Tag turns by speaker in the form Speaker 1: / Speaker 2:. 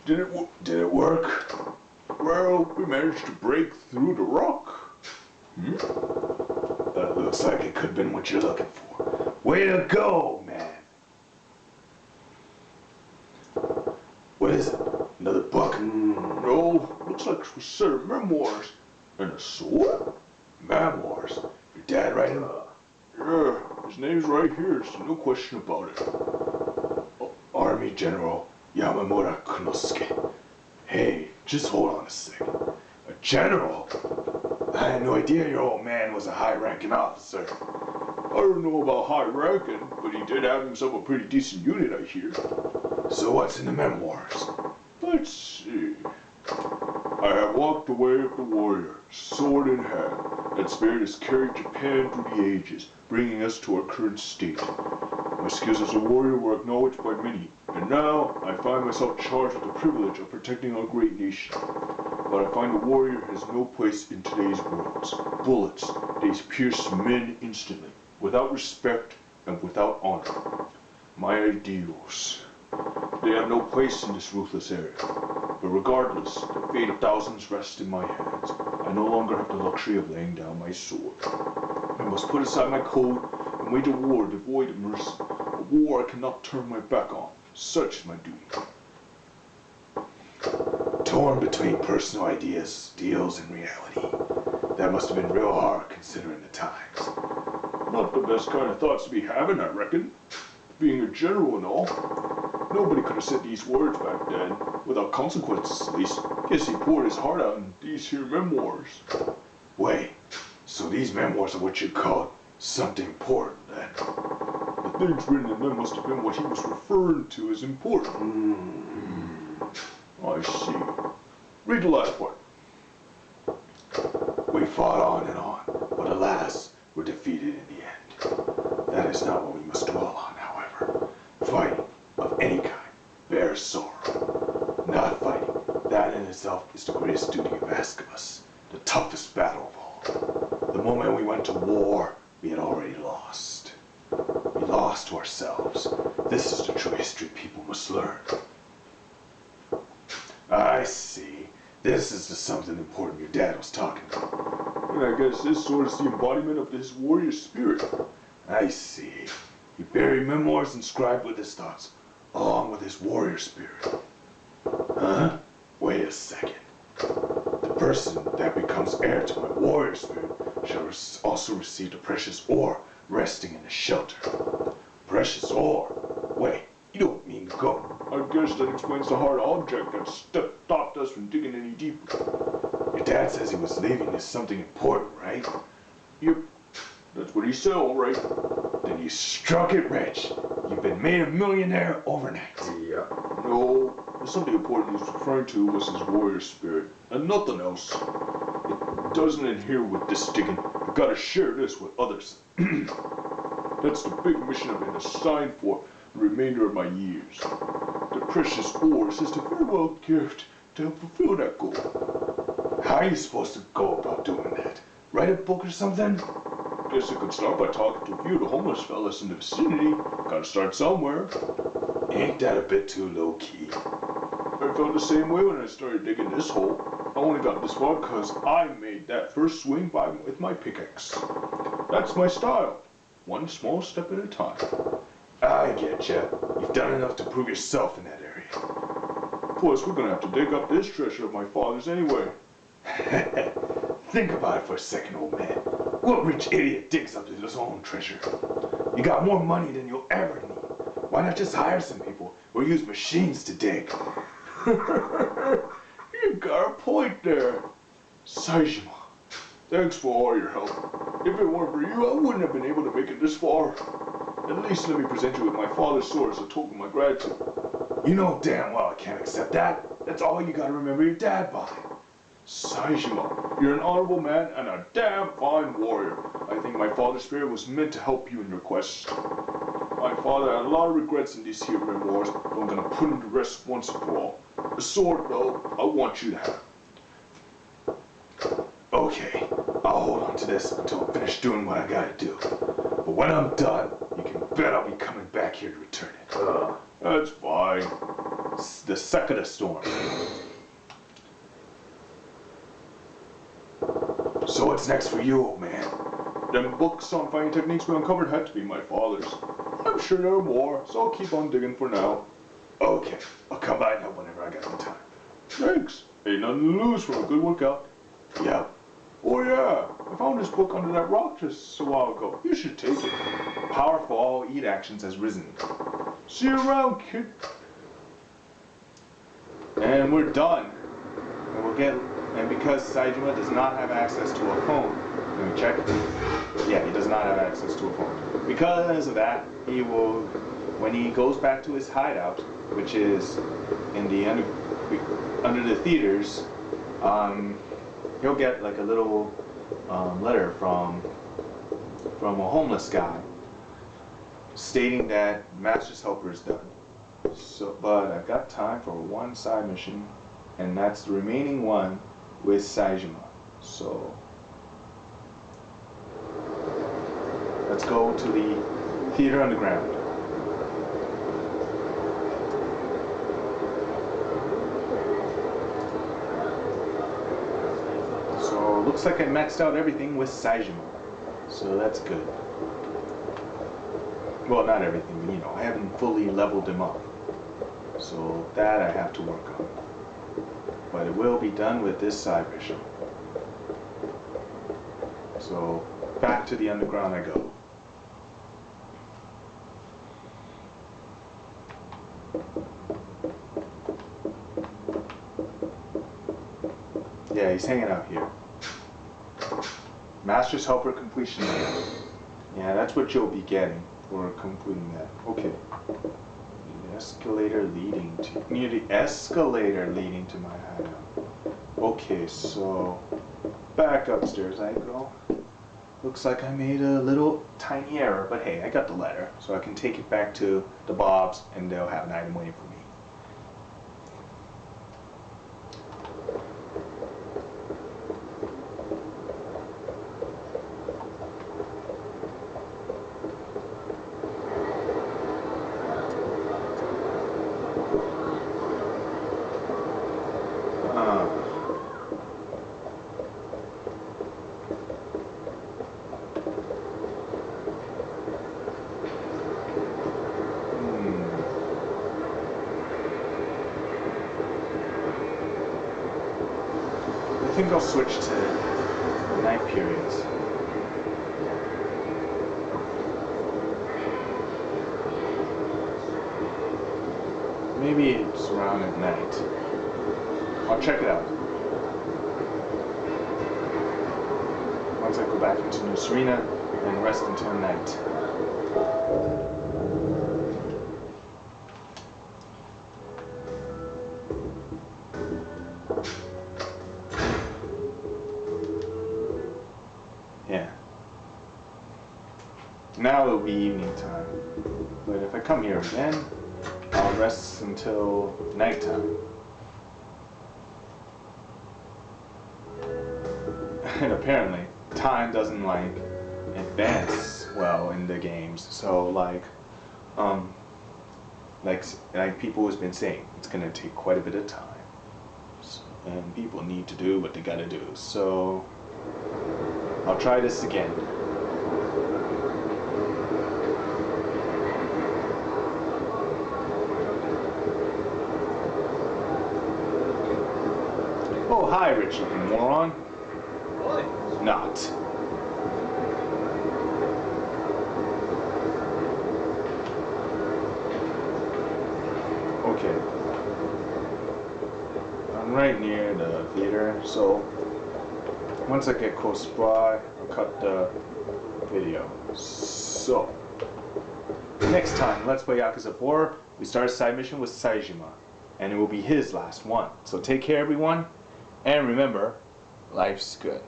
Speaker 1: Did it work? Well, we managed to break through the rock. That looks like it could have been what you're looking for. Way to go, man. What is it? Another book? No, looks like a set of memoirs. And a sword? Memoirs? Your dad writing them? Yeah, his name's right here, so no question about it. Army General Yamamura Kunosuke. Hey, just hold on a second. A general? I had no idea your old man was a high-ranking officer. I don't know about high-ranking, but he did have himself a pretty decent unit, I hear. So what's in the memoirs? Let's see. I have walked the way of the warrior, sword in hand, and spirit has carried Japan through the ages, bringing us to our current state. My skills as a warrior were acknowledged by many, and now I find myself charged with the privilege of protecting our great nation. But I find the warrior has no place in today's worlds. Bullets, they pierce men instantly, without respect and without honor. My ideals, they have no place in this ruthless area. But regardless, the fate of thousands rests in my hands. I no longer have the luxury of laying down my sword. I must put aside my code and wage a war devoid of mercy. A war I cannot turn my back on. Such is my duty. Torn between personal ideas, deals, and reality. That must have been real hard considering the times. Not the best kind of thoughts to be having, I reckon. Being a general and all. Nobody could have said these words back then, without consequences at least. Guess he poured his heart out in these here memoirs. Wait, so these memoirs are what you call something important then? The things written in them must have been what he was referring to as important. I see. Read the last part. We fought on and on, but alas, were defeated in the end. That is not what we must dwell on, however. Fighting of any kind bears sorrow. Not fighting, that in itself is the greatest duty of asked of us, the toughest battle of all. The moment we went to war, we had already lost. We lost to ourselves. This is the true history people must learn. I see. This is the something important your dad was talking about. And I guess this sword is the embodiment of his warrior spirit. I see. He buried memoirs inscribed with his thoughts, along with his warrior spirit. Huh? Wait a second. The person that becomes heir to my warrior spirit shall also receive the precious ore resting in the shelter. Precious ore? Wait, you don't mean gold. I guess that explains the hard object that stopped us from digging any deeper. Your dad says he was leaving us something important, right? Yep, that's what he said, all right. Then you struck it rich. You've been made a millionaire overnight. Yeah. No, the something important he was referring to was his warrior spirit, and nothing else. It doesn't adhere with this digging. I've got to share this with others. That's the big mission I've been assigned for the remainder of my years. The precious ores is the farewell gift to help fulfill that goal. How are you supposed to go about doing that? Write a book or something? Guess I could start by talking to a few of the homeless fellas in the vicinity. Gotta start somewhere. Ain't that a bit too low-key? I felt the same way when I started digging this hole. I only got this far because I made that first swing by with my pickaxe. That's my style. One small step at a time. I get ya. You've done enough to prove yourself in that area. Plus, we're gonna have to dig up this treasure of my father's anyway. Think about it for a second, old man. What rich idiot digs up his own treasure? You got more money than you'll ever need. Why not just hire some people or use machines to dig? You got a point there. Saejima, thanks for all your help. If it weren't for you, I wouldn't have been able to make it this far. At least let me present you with my father's sword as a token of my gratitude. You know damn well I can't accept that. That's all you gotta remember your dad by. Saejima, you're an honorable man and a damn fine warrior. I think my father's spirit was meant to help you in your quest. My father had a lot of regrets in these here memoirs, but I'm gonna put him to rest once and for all. The sword, though, I want you to have. Okay, I'll hold on to this until I finish doing what I gotta do. But when I'm done, you can bet I'll be coming back here to return it. That's fine. the suck of the storm. So what's next for you, old man? Them books on fighting techniques we uncovered had to be my father's. I'm sure there are more, so I'll keep on digging for now. Okay, I'll come by now whenever I got the time. Thanks. Ain't nothing to lose from a good workout. Yeah. Oh yeah, I found this book under that rock just a while ago. You should take it. Power for all eat actions has risen. See you around, kid. And we're done. And because Saejima does not have access to a phone, let me check. Yeah, he does not have access to a phone. Because of that, he will, when he goes back to his hideout, which is in the under the theaters, he'll get like a little letter from a homeless guy stating that Master's Helper is done. So, but I've got time for one side mission, and that's the remaining one with Saejima. So let's go to the theater underground. So looks like I maxed out everything with Saejima, so that's good. Well, not everything, you know, I haven't fully leveled him up, so that I have to work on. But it will be done with this side mission. So back to the underground I go. Yeah, he's hanging out here. Master's Helper completion. Yeah, that's what you'll be getting for completing that. Okay. Escalator leading to near the escalator leading to my hideout. Okay, so back upstairs I go. Looks like I made a little tiny error, but hey, I got the letter, so I can take it back to the Bobs and they'll have an item waiting for me. I think I'll switch to night periods. Maybe it's around at night. I'll check it out. Once I go back into New Serena and rest until night. Yeah. Now it'll be evening time. But if I come here again, I'll rest until nighttime. And apparently, time doesn't like advance well in the games. So like people has been saying, it's gonna take quite a bit of time. So, and people need to do what they gotta do. So I'll try this again. Oh, hi, rich looking moron.
Speaker 2: Really?
Speaker 1: Not. Okay. I'm right near the theater, so once I get close by, I'll cut the video. So, next time, Let's Play Yakuza 4, we start a side mission with Saejima, and it will be his last one. So take care, everyone, and remember, life's good.